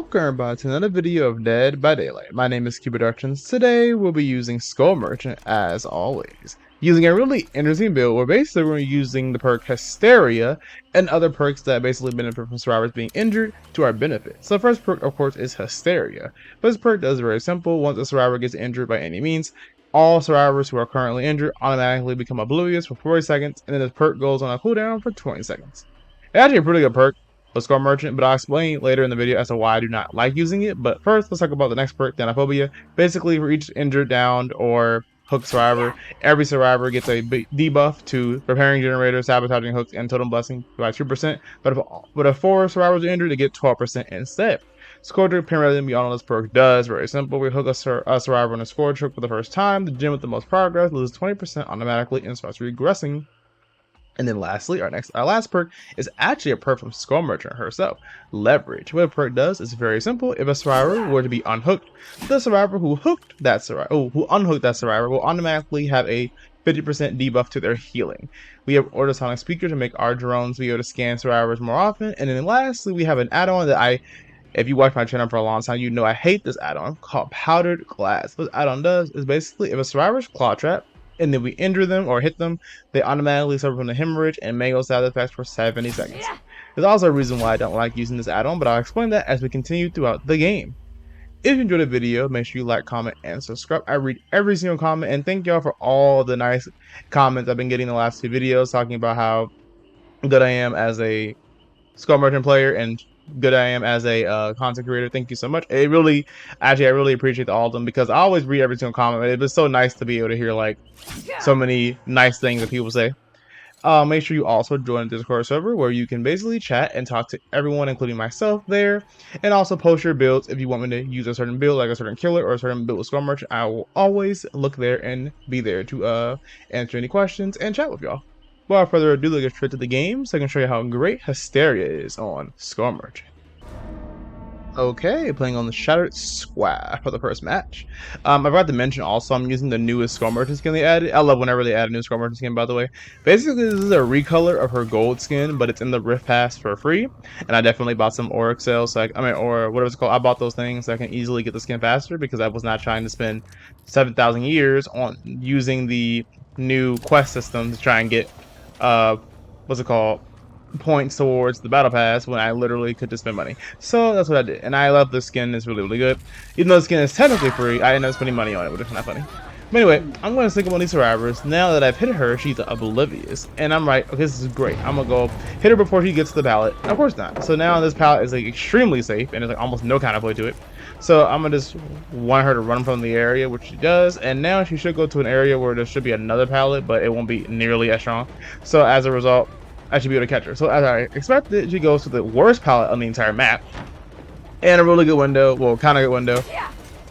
Welcome everybody to another video of Dead by Daylight. My name is Cubeproductions. Today we'll be using Skull Merchant as always. Using a really interesting build where basically we're using the perk Hysteria and other perks that basically benefit from survivors being injured to our benefit. So the first perk of course is Hysteria. But this perk does very simple. Once a survivor gets injured by any means, all survivors who are currently injured automatically become oblivious for 40 seconds, and then this perk goes on a cooldown for 20 seconds. It's actually a pretty good perk. Skull Merchant, but I'll explain later in the video as to why I do not like using it. But first, let's talk about the next perk, Thanophobia. Basically, for each injured, downed, or hooked survivor, every survivor gets a debuff to Repairing Generator, Sabotaging Hooks, and Totem Blessing by 2%. But if 4 survivors are injured, they get 12% instead. Scourge Trick, Penalty beyond all this perk does. Very simple. We hook a survivor on a Scourge Trick for the first time. The gym with the most progress loses 20% automatically and starts regressing. And then lastly, our last perk is actually a perk from Skull Merchant herself, Leverage. What a perk does is very simple. If a survivor were to be unhooked, the survivor who unhooked that survivor will automatically have a 50% debuff to their healing. We have Ultrasonic Speaker to make our drones be able to scan survivors more often. And then lastly, we have an add-on that if you watch my channel for a long time, you know I hate this add-on called Powdered Glass. What this add-on does is basically if a survivor's claw trap, and then we injure them or hit them, they automatically suffer from the hemorrhage and mango side effects for 70 seconds. There's also a reason why I don't like using this add-on, but I'll explain that as we continue throughout the game. If you enjoyed the video, make sure you like, comment, and subscribe. I read every single comment, and thank y'all for all the nice comments I've been getting in the last 2 videos talking about how good I am as a Skull Merchant player and good I am as a content creator. Thank you so much. I really appreciate all of them because I always read every single comment. It was so nice to be able to hear like so many nice things that people say. Make sure you also join the Discord server where you can basically chat and talk to everyone, including myself there, and also post your builds. If you want me to use a certain build, like a certain killer or a certain build with Skull Merchant, I will always look there and be there to answer any questions and chat with y'all. Without further ado, let's get straight to the game so I can show you how great Hysteria is on Skull Merchant. Okay, playing on the Shattered Square for the first match. I forgot to mention also I'm using the newest Skull Merchant skin they added. I love whenever they add a new Skull Merchant skin, by the way. Basically, this is a recolor of her gold skin, but it's in the Rift Pass for free. And I definitely bought some Auric sales, so or whatever it's called. I bought those things so I can easily get the skin faster because I was not trying to spend 7,000 years on using the new quest system to try and get points towards the battle pass when I literally could just spend money. So that's what I did, and I love the skin. It's really good. Even though the skin is technically free, I ended up spending money on it, which is kind of funny. But anyway, I'm going to sync up on these survivors. Now that I've hit her, she's oblivious, and I'm like, okay, this is great. I'm gonna go hit her before she gets to the pallet. Of course not. So now this pallet is like extremely safe, and there's like almost no counterplay to it. So I'm gonna just want her to run from the area, which she does, and now she should go to an area where there should be another pallet, but it won't be nearly as strong. So as a result, I should be able to catch her. So as I expected, she goes to the worst pallet on the entire map. And a really good window, well, kind of good window.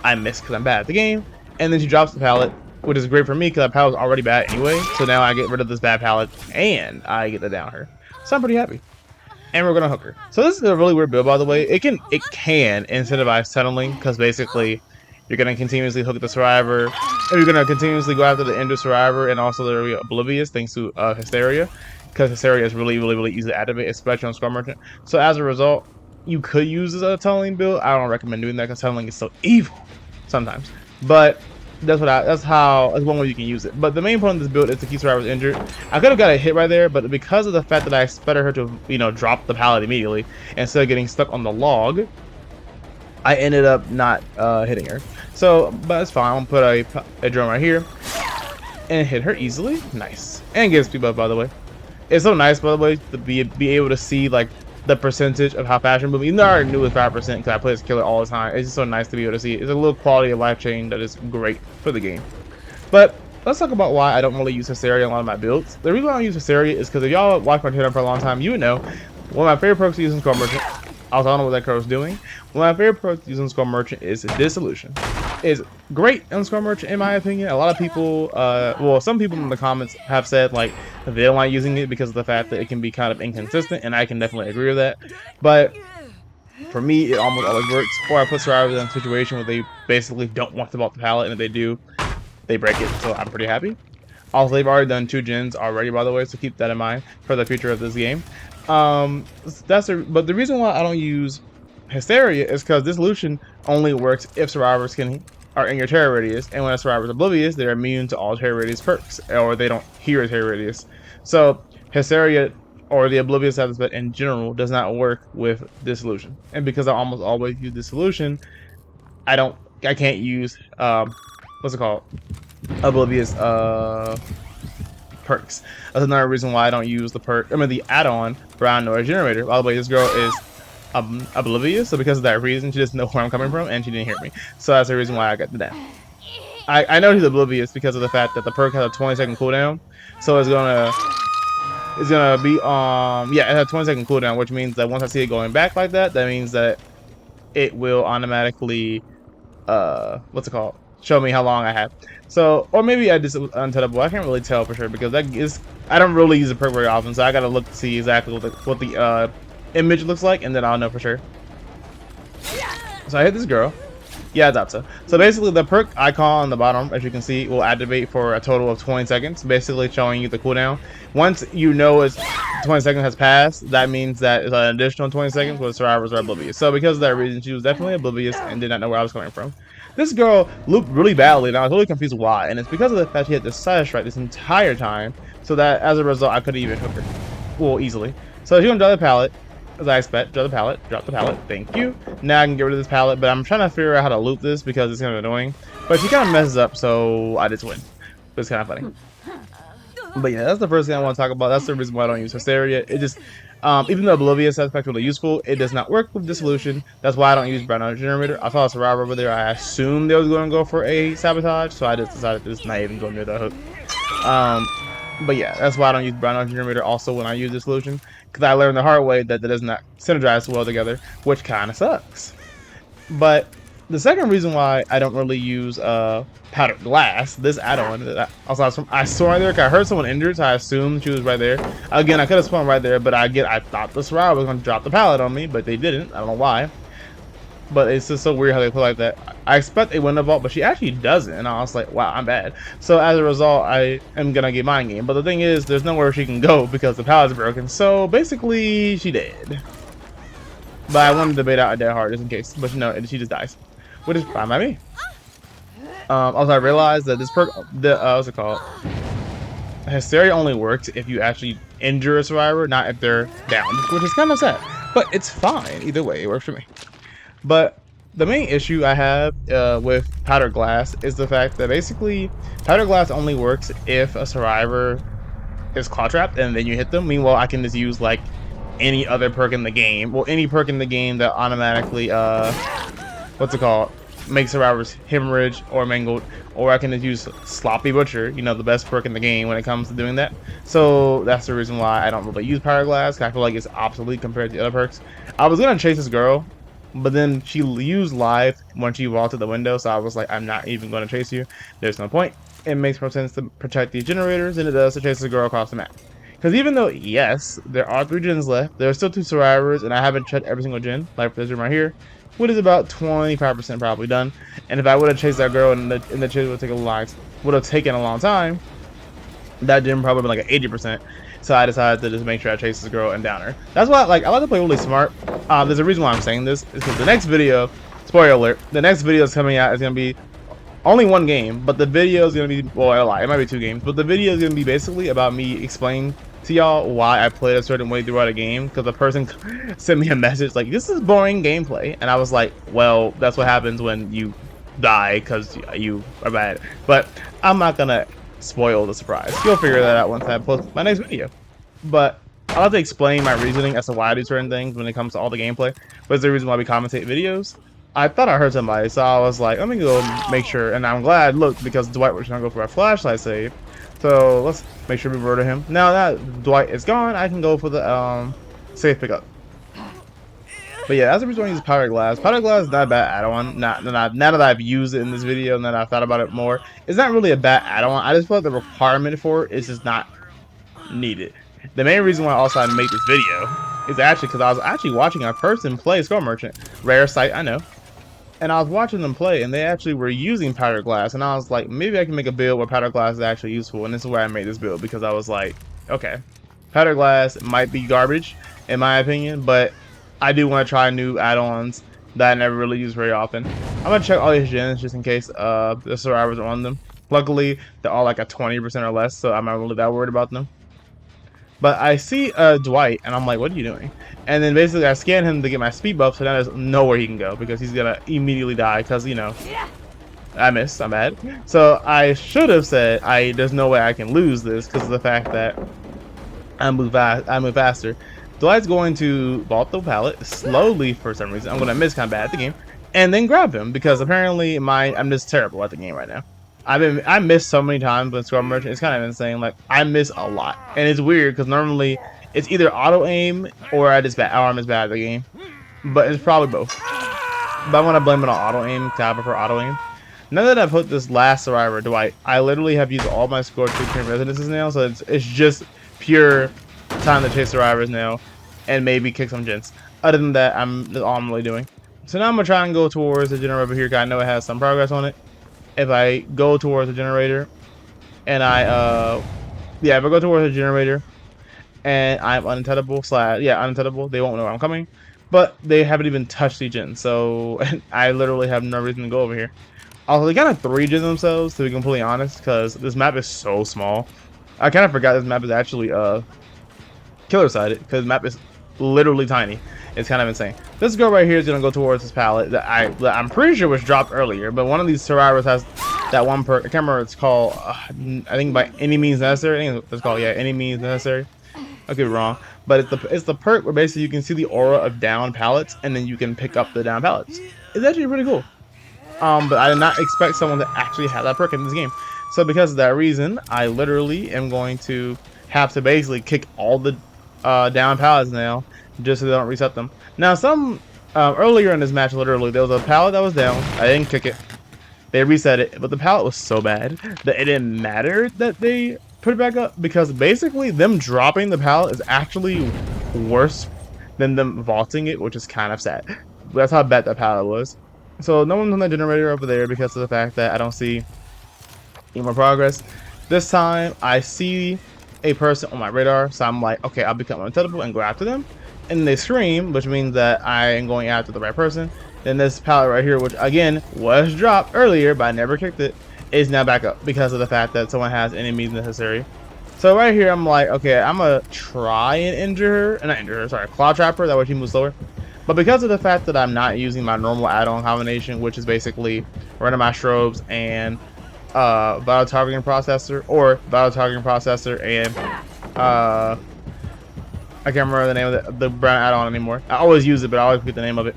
I missed because I'm bad at the game. And then she drops the pallet, which is great for me because that pallet was already bad anyway. So now I get rid of this bad pallet and I get to down her. So I'm pretty happy. And we're gonna hook her. So this is a really weird build, by the way. It can incentivize settling because basically you're gonna continuously hook the survivor, and you're gonna continuously go after the injured survivor, and also they're oblivious thanks to Hysteria. Because Hysteria is really easy to activate, especially on Skull Merchant. So as a result, you could use this as a tunneling build. I don't recommend doing that because tunneling is so evil sometimes. But that's one way you can use it. But the main point of this build is to keep survivors injured. I could have got a hit right there, but because of the fact that I expected her to, drop the pallet immediately instead of getting stuck on the log, I ended up not hitting her. So, but it's fine. I'm gonna put a drone right here and hit her easily. Nice. And get speed buff, by the way. It's so nice, by the way, to be able to see like the percentage of how fast you're moving. Even though I already knew it was 5% because I play this killer all the time, it's just so nice to be able to see it. It's a little quality of life change that is great for the game. But let's talk about why I don't really use Hysteria in a lot of my builds. The reason why I don't use Hysteria is because if y'all watch my channel for a long time, you would know one of my favorite perks to use in Skull Merchant. I don't know what that card was doing. One of my favorite perks to use in Skull Merchant is Dissolution. It's great in Skull Merchant, in my opinion. A lot of people, well, some people in the comments have said like they don't like using it because of the fact that it can be kind of inconsistent, and I can definitely agree with that. But for me, it almost always works. Or I put survivors in a situation where they basically don't want to vault the pallet, and if they do, they break it. So I'm pretty happy. Also, they've already done 2 gens already, by the way, so keep that in mind for the future of this game. But the reason why I don't use Hysteria is because this solution only works if survivors are in your terror radius, and when a survivor is oblivious, they're immune to all terror radius perks, or they don't hear a terror radius. So Hysteria or the oblivious aspect in general does not work with this solution, and because I almost always use this solution, I can't use what's it called, oblivious perks. That's another reason why I don't use the perk. I mean the add-on brown noise generator. By the way, this girl is oblivious, so because of that reason, she doesn't know where I'm coming from, and she didn't hear me. So that's the reason why I got the down. I know she's oblivious because of the fact that the perk has a 20-second cooldown, so it's gonna be yeah, it has a 20-second cooldown, which means that once I see it going back like that, that means that it will automatically what's it called, show me how long I have. So, or maybe I just untenable. I can't really tell for sure because I don't really use the perk very often, so I gotta look to see exactly what the image looks like, and then I'll know for sure. So I hit this girl. Yeah, I thought so. So basically, the perk icon on the bottom, as you can see, will activate for a total of 20 seconds, basically showing you the cooldown. Once you know it's 20 seconds has passed, that means that it's an additional 20 seconds where the survivors are oblivious. So because of that reason, she was definitely oblivious and did not know where I was coming from. This girl looped really badly, and I was really confused why. And it's because of the fact she had the side strike this entire time, so that as a result, I couldn't even hook her. Well, easily. So she's gonna draw the pallet. As I expect, drop the pallet, thank you. Now I can get rid of this pallet, but I'm trying to figure out how to loop this because it's kind of annoying. But she kind of messes up, so I just win. But it's kind of funny. But yeah, that's the first thing I want to talk about. That's the reason why I don't use Hysteria. It just, even though Oblivious aspect is really useful, it does not work with this solution. That's why I don't use Brown Noise Generator. I saw a survivor over there. I assumed they was going to go for a sabotage, so I just decided to just not even go near the hook. But yeah, that's why I don't use Brown Noise Generator also when I use this solution, because I learned the hard way that that does not synergize well together, which kind of sucks. But the second reason why I don't really use Powdered Glass, this add-on, I saw right there, I heard someone injured, so I assumed she was right there. Again, I could have spawned right there, but I thought the survivor was going to drop the pallet on me, but they didn't. I don't know why. But it's just so weird how they play like that. I expect a window vault, but she actually doesn't. And I was like, wow, I'm bad. So as a result, I am going to get mind game. But the thing is, there's nowhere she can go because the pallet's broken. So basically, she dead. But I wanted to bait out a dead hard just in case. But no, she just dies. Which is fine by me. Also, I realized that this perk, what's it called? Hysteria only works if you actually injure a survivor, not if they're down. Which is kind of sad. But it's fine. Either way, it works for me. But the main issue I have with Powdered Glass is the fact that basically Powdered Glass only works if a survivor is claw trapped and then you hit them. Meanwhile, I can just use like any other perk in the game, well, any perk in the game that automatically what's it called, makes survivors hemorrhage or mangled, or I can just use Sloppy Butcher, you know, the best perk in the game when it comes to doing that. So that's the reason why I don't really use Powdered Glass, 'cause I feel like it's obsolete compared to the other perks. I was gonna chase this girl, but then she used live when she vaulted the window, so I was like, I'm not even going to chase you. There's no point. It makes more sense to protect these generators than it does to chase the girl across the map. Because even though, yes, there are 3 gens left, there are still 2 survivors, and I haven't checked every single gen, like this room right here, which is about 25% probably done. And if I would have chased that girl and the chase would have taken a long time, that gen probably been like an 80%. So I decided to just make sure I chase this girl and down her. That's why I like to play really smart. There's a reason why I'm saying this. Is because the next video, spoiler alert, the next video is coming out is going to be only 1 game, but the video is going to be, well, a lie, it might be 2 games, but the video is going to be basically about me explaining to y'all why I played a certain way throughout a game, because the person sent me a message like, this is boring gameplay, and I was like, well, that's what happens when you die because you are bad. But I'm not going to spoil the surprise. You'll figure that out once I post my next video. But I'll have to explain my reasoning as to why I do certain things when it comes to all the gameplay. But it's the reason why we commentate videos. I thought I heard somebody, so I was like, let me go make sure. And I'm glad, look, because Dwight was trying to go for a flashlight save. So let's make sure we murder him. Now that Dwight is gone, I can go for the safe pickup. But yeah, that's the reason why I use Powdered Glass. Powdered Glass is not a bad add-on. Now that I've used it in this video and that I've thought about it more, it's not really a bad add-on. I just feel like the requirement for it is just not needed. The main reason why also I made this video is actually because I was actually watching a person play Skull Merchant. Rare sight, I know. And I was watching them play, and they actually were using Powdered Glass. And I was like, maybe I can make a build where Powdered Glass is actually useful. And this is why I made this build, because I was like, okay, Powdered Glass might be garbage, in my opinion, but I do want to try new add-ons that I never really use very often. I'm gonna check all these gens just in case the survivors are on them. Luckily, they're all like a 20% or less, so I'm not really that worried about them. But I see Dwight, and I'm like, what are you doing? And then basically I scan him to get my speed buff, so now there's nowhere he can go because he's gonna immediately die because, you know, I missed, I'm bad. So I should have said, there's no way I can lose this because of the fact that I move faster. Dwight's going to vault the pallet slowly for some reason. I'm gonna miss kind of bad at the game, and then grab him because apparently I'm just terrible at the game right now. I missed so many times with Scrub Merchant. It's kind of insane. Like I miss a lot, and it's weird because normally it's either auto aim or I'm just bad at the game. But it's probably both. But I want to blame it on auto aim because I prefer auto aim. Now that I've put this last survivor, Dwight, I literally have used all my score to residences now, so it's just pure time to chase survivors now, and maybe kick some gens. Other than that, that's all I'm really doing. So now I'm gonna try and go towards the generator over here, because I know it has some progress on it. If I go towards the generator, and if I go towards the generator, and I'm unintettable unintettable, they won't know I'm coming. But they haven't even touched the gens, so I literally have no reason to go over here. Also, they kind of 3-gen themselves, to be completely honest, because this map is so small. I kind of forgot this map is actually killer-sided, because the map is literally tiny. It's kind of insane. This girl right here is going to go towards this pallet that I'm pretty sure was dropped earlier, but one of these survivors has that one perk. I can't remember what it's called. I think by any means necessary. I think it's called, yeah, any means necessary. I could be wrong. But it's the perk where basically you can see the aura of down pallets, and then you can pick up the down pallets. It's actually pretty cool. But I did not expect someone to actually have that perk in this game. So because of that reason, I literally am going to have to basically kick all the down pallets now, just so they don't reset them. Now, earlier in this match, literally, there was a pallet that was down. I didn't kick it. They reset it, but the pallet was so bad that it didn't matter that they put it back up, because basically them dropping the pallet is actually worse than them vaulting it, which is kind of sad. That's how bad that pallet was. So no one's on the generator over there because of the fact that I don't see any more progress. This time I see a person on my radar, so I'm like, okay, I'll become unintettable and go after them. And they scream, which means that I am going after the right person. Then this pallet right here, which again was dropped earlier, but I never kicked it, is now back up because of the fact that someone has enemies necessary. So right here, I'm like, okay, I'm gonna try and injure her, claw trap her, that way she moves slower. But because of the fact that I'm not using my normal add-on combination, which is basically running my strobes and battle targeting processor, and I can't remember the name of the brown add-on anymore. I always use it, but I always forget the name of it.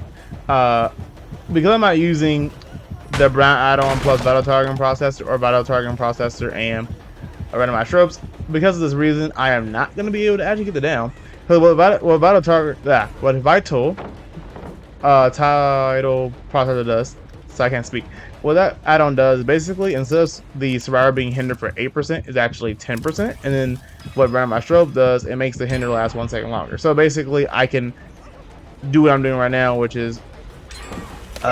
Because I'm not using the brown add-on plus battle targeting processor or battle targeting processor and running my strobes, because of this reason, I am not going to be able to actually get the down. Because what vital title processor does, so I can't speak. What that add-on does, basically, instead of the survivor being hindered for 8%, is actually 10%. And then what running my strobe does, it makes the hinder last 1 second longer. So basically, I can do what I'm doing right now, which is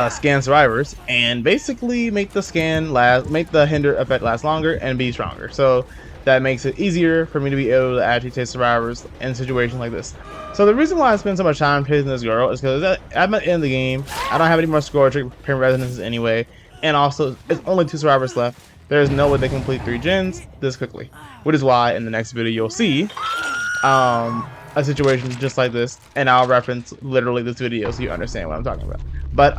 scan survivors and basically make the hinder effect last longer and be stronger. So that makes it easier for me to be able to actually chase survivors in situations like this. So the reason why I spend so much time chasing this girl is because I'm at the end of the game. I don't have any more score to pin resonances anyway, and also it's only 2 survivors left. There's no way they complete 3 gens this quickly, which is why in the next video you'll see a situation just like this, and I'll reference literally this video so you understand what I'm talking about. But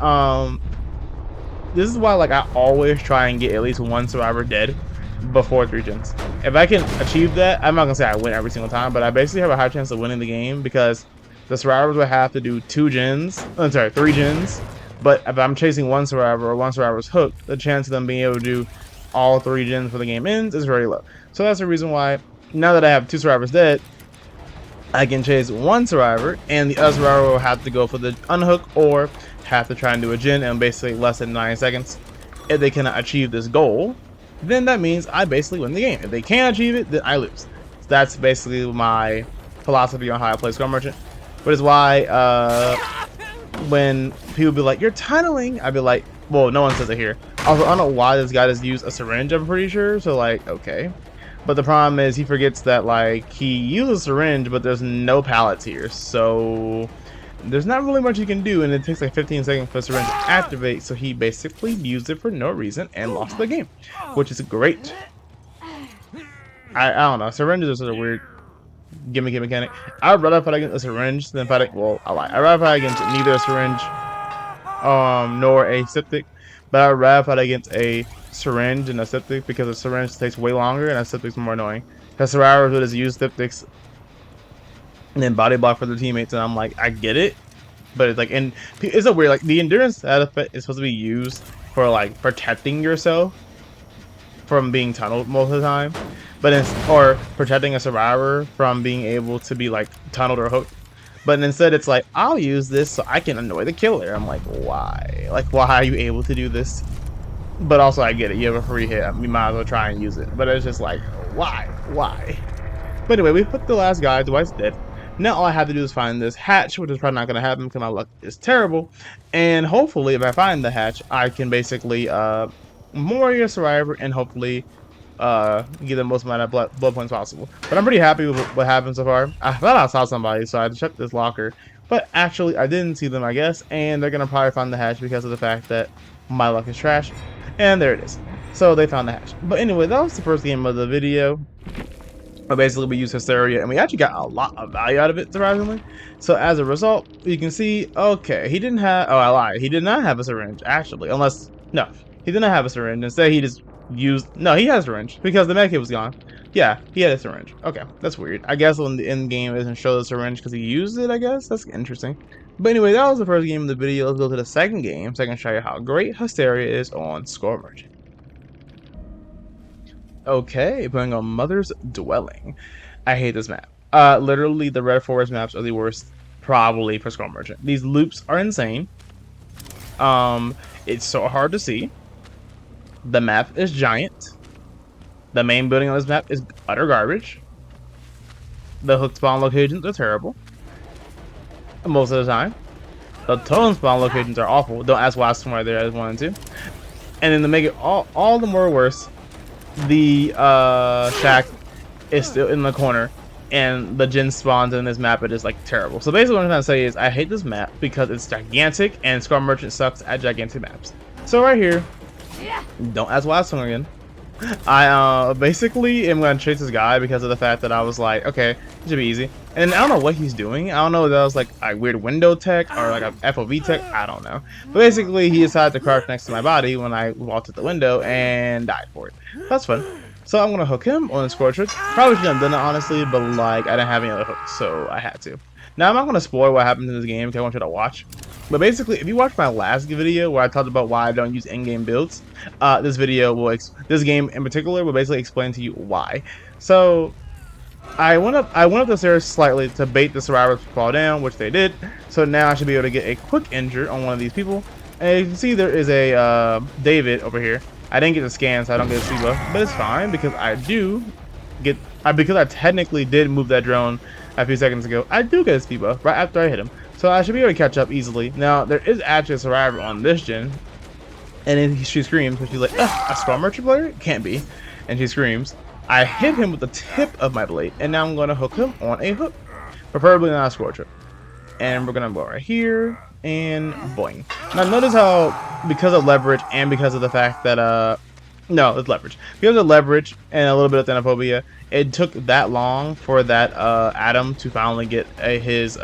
this is why, like, I always try and get at least 1 survivor dead before 3 gens. If I can achieve that, I'm not gonna say I win every single time, but I basically have a high chance of winning the game because the survivors would have to do 3 gens. But if I'm chasing 1 survivor or 1 survivor's hooked, the chance of them being able to do all 3 gens before the game ends is very low. So that's the reason why, now that I have 2 survivors dead, I can chase 1 survivor, and the other survivor will have to go for the unhook or have to try and do a gen in basically less than 9 seconds. If they cannot achieve this goal, then that means I basically win the game. If they can't achieve it, then I lose. So that's basically my philosophy on how I play Scrum Merchant. But it's why when people be like, you're tunneling, I'd be like, well, no one says it here. Also, I don't know why this guy does use a syringe, I'm pretty sure. So, like, okay. But the problem is he forgets that, like, he uses a syringe, but there's no pallets here. So there's not really much you can do, and it takes like 15 seconds for the syringe to activate, so he basically used it for no reason and lost the game, which is great. I don't know, syringes are such a weird gimmicky mechanic. I'd rather fight against a syringe than fight, well, I lie. I'd rather fight against neither a syringe nor a septic, but I'd rather fight against a syringe and a septic because a syringe takes way longer and a septic's more annoying. Because survivors would just use septics and then body block for their teammates, and I'm like, I get it, but it's like, and it's a weird, like, the endurance side effect is supposed to be used for like protecting yourself from being tunneled most of the time, but or protecting a survivor from being able to be like tunneled or hooked. But instead, it's like, I'll use this so I can annoy the killer. I'm like, why? Like, why are you able to do this? But also, I get it. You have a free hit. You might as well try and use it. But it's just like, why? Why? But anyway, we put the last guy. Dwight's dead. Now all I have to do is find this hatch, which is probably not going to happen because my luck is terrible. And hopefully, if I find the hatch, I can basically more survivor and hopefully get the most amount of blood points possible. But I'm pretty happy with what happened so far. I thought I saw somebody, so I had to check this locker. But actually, I didn't see them, I guess. And they're going to probably find the hatch because of the fact that my luck is trash. And there it is. So they found the hatch. But anyway, that was the first game of the video. But basically, we used Hysteria, and we actually got a lot of value out of it, surprisingly. So as a result, you can see, okay, he didn't have, oh, I lied. He did not have a syringe, actually. Unless, no, he did not have a syringe. Instead, he just used, no, he has a syringe because the medkit was gone. Yeah, he had a syringe. Okay, that's weird. I guess when the end game doesn't show the syringe because he used it, I guess. That's interesting. But anyway, that was the first game of the video. Let's go to the second game so I can show you how great Hysteria is on Score Merchant. Okay, playing on Mother's Dwelling. I hate this map. Literally, the Red Forest maps are the worst, probably, for Score Merchant. These loops are insane. It's so hard to see. The map is giant. The main building on this map is utter garbage. The hook spawn locations are terrible. Most of the time. The totem spawn locations are awful. Don't ask why somewhere there as 1 and 2. And then to make it all the more worse, the shack is still in the corner, and the gen spawns in this map are just like terrible. So basically what I'm trying to say is I hate this map because it's gigantic and Score Merchant sucks at gigantic maps. So right here, don't ask why I swung again. I basically am going to chase this guy because of the fact that I was like, okay, it should be easy. And I don't know what he's doing. I don't know if that was like a weird window tech or like a FOV tech. I don't know. But basically, he decided to crouch next to my body when I walked at the window and died for it. That's fun. So I'm going to hook him on the score trick. Probably shouldn't have done it, honestly, but like I didn't have any other hooks, so I had to. Now, I'm not going to spoil what happens in this game because I want you to watch. But basically, if you watch my last video where I talked about why I don't use in-game builds, this video will, this game in particular, will basically explain to you why. So, I went up the stairs slightly to bait the survivors to fall down, which they did. So now I should be able to get a quick injure on one of these people. And you can see there is a David over here. I didn't get the scan, so I don't get a C buff, but it's fine because I do get, because I technically did move that drone a few seconds ago. I do get a speed buff right after I hit him. So I should be able to catch up easily. Now, there is actually a survivor on this gen. And then she screams, but she's like, a Score Merchant player? Can't be. And she screams. I hit him with the tip of my blade. And now I'm going to hook him on a hook. Preferably not a score trip. And we're going to go right here. And boing. Now notice how, because of leverage and because of the fact that, no, it's leverage. Because of leverage and a little bit of xenophobia, it took that long for that Adam to finally get his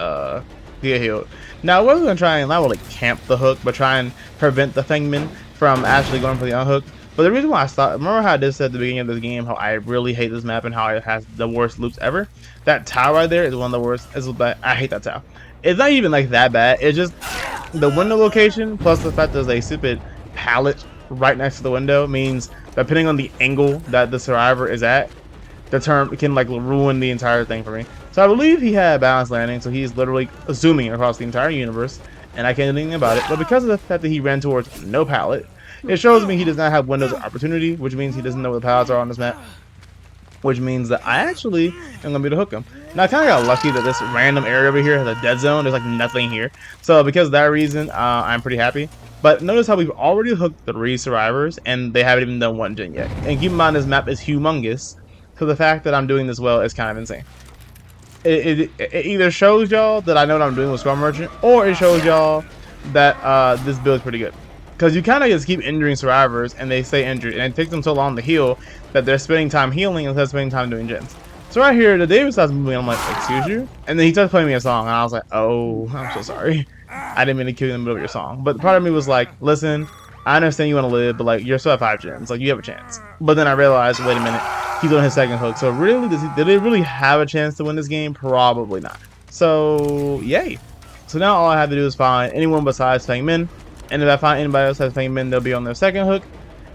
get healed. Now I wasn't gonna try and not really camp the hook, but try and prevent the Fangman from actually going for the unhook. But the reason why I stopped, remember how I did say at the beginning of this game how I really hate this map and how it has the worst loops ever? That tower right there is one of the worst. I hate that tower. It's not even like that bad. It's just the window location plus the fact there's a stupid pallet right next to the window means depending on the angle that the survivor is at, the term can like ruin the entire thing for me. So I believe he had a balanced landing, so he's literally zooming across the entire universe, and I can't do anything about it. But because of the fact that he ran towards no pallet, it shows me he does not have windows of opportunity, which means he doesn't know where the pallets are on this map. Which means that I actually am gonna be able to hook him. Now I kind of got lucky that this random area over here has a dead zone. There's like nothing here, so because of that reason, I'm pretty happy. But notice how we've already hooked 3 survivors, and they haven't even done 1 gen yet. And keep in mind this map is humongous. So the fact that I'm doing this well is kind of insane. it either shows y'all that I know what I'm doing with Scrum Merchant, or it shows y'all that this build is pretty good. Because you kind of just keep injuring survivors, and they stay injured, and it takes them so long to heal that they're spending time healing instead of spending time doing gens. So right here, the David starts moving. I'm like, excuse you? And then he starts playing me a song, and I was like, oh, I'm so sorry. I didn't mean to kill you in the middle of your song. But part of me was like, listen, I understand you want to live, but like you're still at 5 gens, like you have a chance. But then I realized, wait a minute, he's on his second hook. So really, did he really have a chance to win this game? Probably not. So yay. So now all I have to do is find anyone besides Feng Min. And if I find anybody else that's Feng Min, they'll be on their second hook.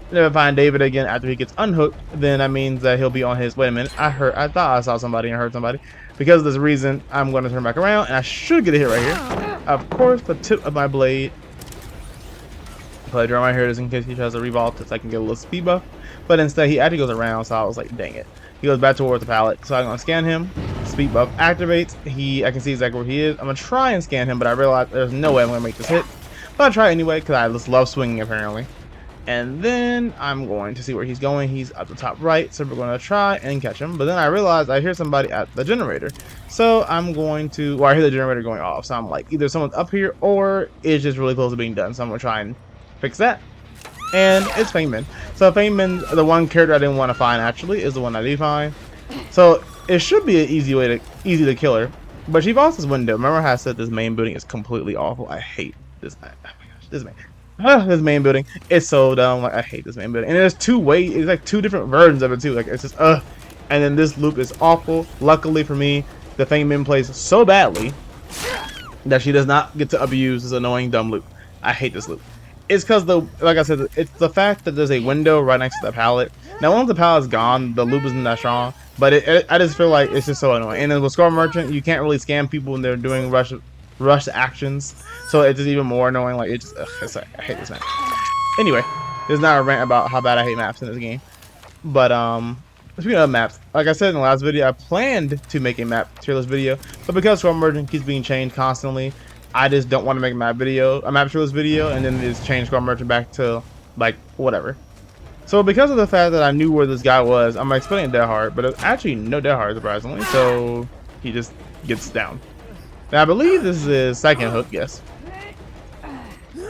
And if I find David again after he gets unhooked, then that means that he'll be on his. Wait a minute, I thought I saw somebody and heard somebody. Because of this reason, I'm going to turn back around and I should get a hit right here. Of course, the tip of my blade. But I draw my hair just in case he tries to revolt, so I can get a little speed buff. But instead, he actually goes around, so I was like, dang it. He goes back towards the pallet, so I'm gonna scan him. Speed buff activates. I can see exactly where he is. I'm gonna try and scan him, but I realize there's no way I'm gonna make this hit. But I try anyway, because I just love swinging apparently. And then I'm going to see where he's going. He's at the top right, so we're going to try and catch him. But then I realize I hear somebody at the generator. So I'm going to, well, I hear the generator going off. So I'm like, either someone's up here or it's just really close to being done. So I'm going to try and fix that. And it's Feng Min. So Feng Min, the one character I didn't want to find actually, is the one I do find. So it should be an easy to kill her. But she lost this window. Remember how I said this main building is completely awful? I hate this. Oh my gosh, this main. This main building, it's so dumb. Like I hate this main building, and there's two ways. It's like 2 different versions of it too. Like it's just And then this loop is awful. Luckily for me, the Feng Min plays so badly that she does not get to abuse this annoying dumb loop. I hate this loop. It's because like I said, it's the fact that there's a window right next to the pallet. Now once the pallet's gone, the loop isn't that strong. But I just feel like it's just so annoying. And then with Scrum Merchant, you can't really scam people when they're doing rush actions, so it's just even more annoying. Like it just I hate this map. Anyway, there's not a rant about how bad I hate maps in this game, but speaking of maps, like I said in the last video, I planned to make a map tier list video, but because Scrum Merchant keeps being changed constantly, I just don't want to make a map tier list video and then just change Scrum Merchant back to like whatever. So because of the fact that I knew where this guy was, I'm expecting a dead hard, but it's actually no dead hard surprisingly, so he just gets down. Now, I believe this is his second hook, yes.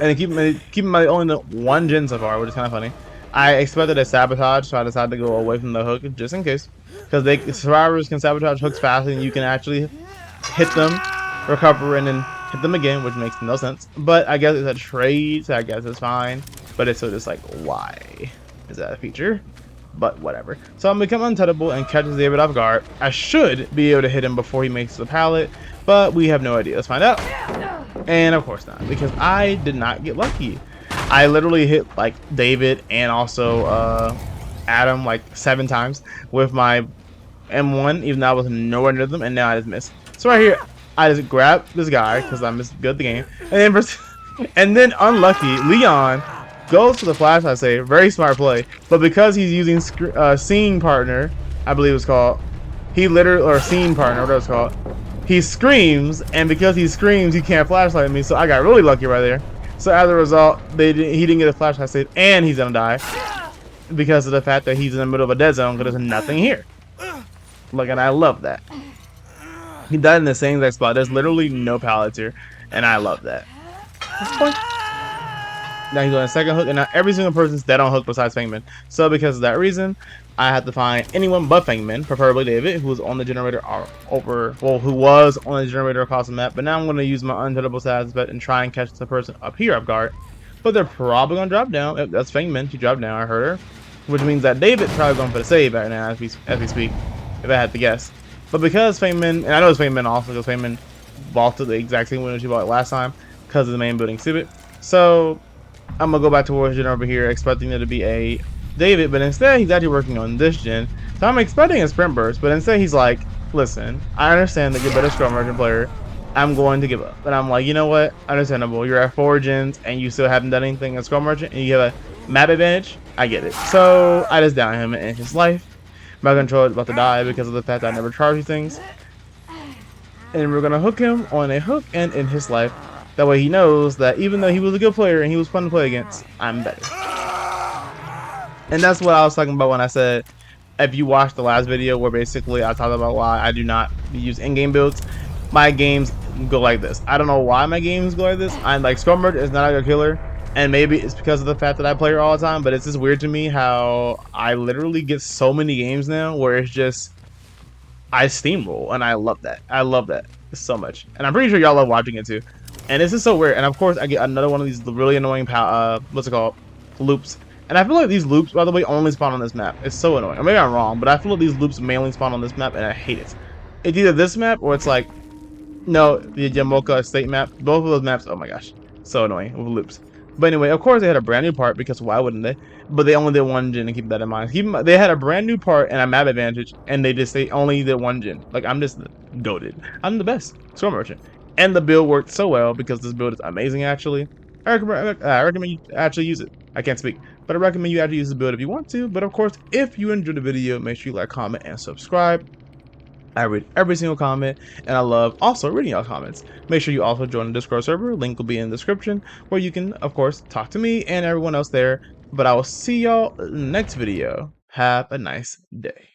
And keep my only 1 gen so far, which is kind of funny. I expected a sabotage, so I decided to go away from the hook just in case. Because survivors can sabotage hooks faster than you can actually hit them, recover, and then hit them again, which makes no sense. But I guess it's a trade, so I guess it's fine. But it's still just like, why is that a feature? But whatever. So I'm become untuttable and catches David off guard. I should be able to hit him before he makes the pallet, but we have no idea. Let's find out. And of course not, because I did not get lucky. I literally hit like David and also Adam like 7 times with my M1, even though I was nowhere near them, and now I just missed. So right here, I just grab this guy because I'm just good at the game, and then unlucky Leon goes for the flash. I say very smart play, but because he's using scene partner, I believe it's called, he literally, or scene partner, whatever it's called, he screams, and because he screams, he can't flashlight me. So I got really lucky right there. So as a result, he didn't get a flashlight save, and he's gonna die because of the fact that he's in the middle of a dead zone because there's nothing here. Look, and I love that. He died in the same exact spot. There's literally no pallets here, and I love that. That's fun. Now he's on a second hook, and now every single person's dead on hook besides Feng Min. So because of that reason, I had to find anyone but Feng Min, preferably David, who was on the generator who was on the generator across the map. But now I'm going to use my unhittable status bet and try and catch the person up here off guard. But they're probably going to drop down. Yep, that's Feng Min. She dropped down. I heard her, which means that David's probably going for the save right now as we speak, if I had to guess. But because Feng Min, and I know it's Feng Min also, because Feng Min vaulted the exact same window she bought last time because of the main building exhibit. So I'm gonna go back towards gen over here, expecting there to be a David, but instead he's actually working on this gen. So I'm expecting a sprint burst, but instead he's like, listen, I understand that you're a better Scrum Merchant player. I'm going to give up. And I'm like, you know what? Understandable. You're at 4 gens and you still haven't done anything as Scrum Merchant and you have a map advantage. I get it. So I just down him in his life. My controller is about to die because of the fact that I never charge these things. And we're gonna hook him on a hook and in his life. That way he knows that even though he was a good player and he was fun to play against, I'm better. And that's what I was talking about when I said if you watched the last video where basically I talked about why I do not use in-game builds, my games go like this. I don't know why my games go like this. I'm like, Scrummer is not a good killer, and maybe it's because of the fact that I play her all the time, but it's just weird to me how I literally get so many games now where it's just I steamroll, and I love that. I love that so much, and I'm pretty sure y'all love watching it too. And this is so weird. And of course, I get another one of these really annoying what's it called, loops. And I feel like these loops, by the way, only spawn on this map. It's so annoying. Or maybe I'm wrong, but I feel like these loops mainly spawn on this map, and I hate it. It's either this map or it's like, no, the Yamoka Estate map. Both of those maps, oh my gosh, so annoying with loops. But anyway, of course they had a brand new part, because why wouldn't they? But they only did one gen, and keep that in mind. They had a brand new part and a map advantage, and they only did one gen. Like, I'm just goated. I'm the best Storm Merchant, and the build worked so well because this build is amazing. Actually, I recommend you actually use it. I can't speak, but I recommend you actually use the build if you want to. But of course, if you enjoyed the video, make sure you like, comment, and subscribe. I read every single comment, and I love also reading y'all comments. Make sure you also join the Discord server. Link will be in the description, where you can, of course, talk to me and everyone else there. But I will see y'all in the next video. Have a nice day.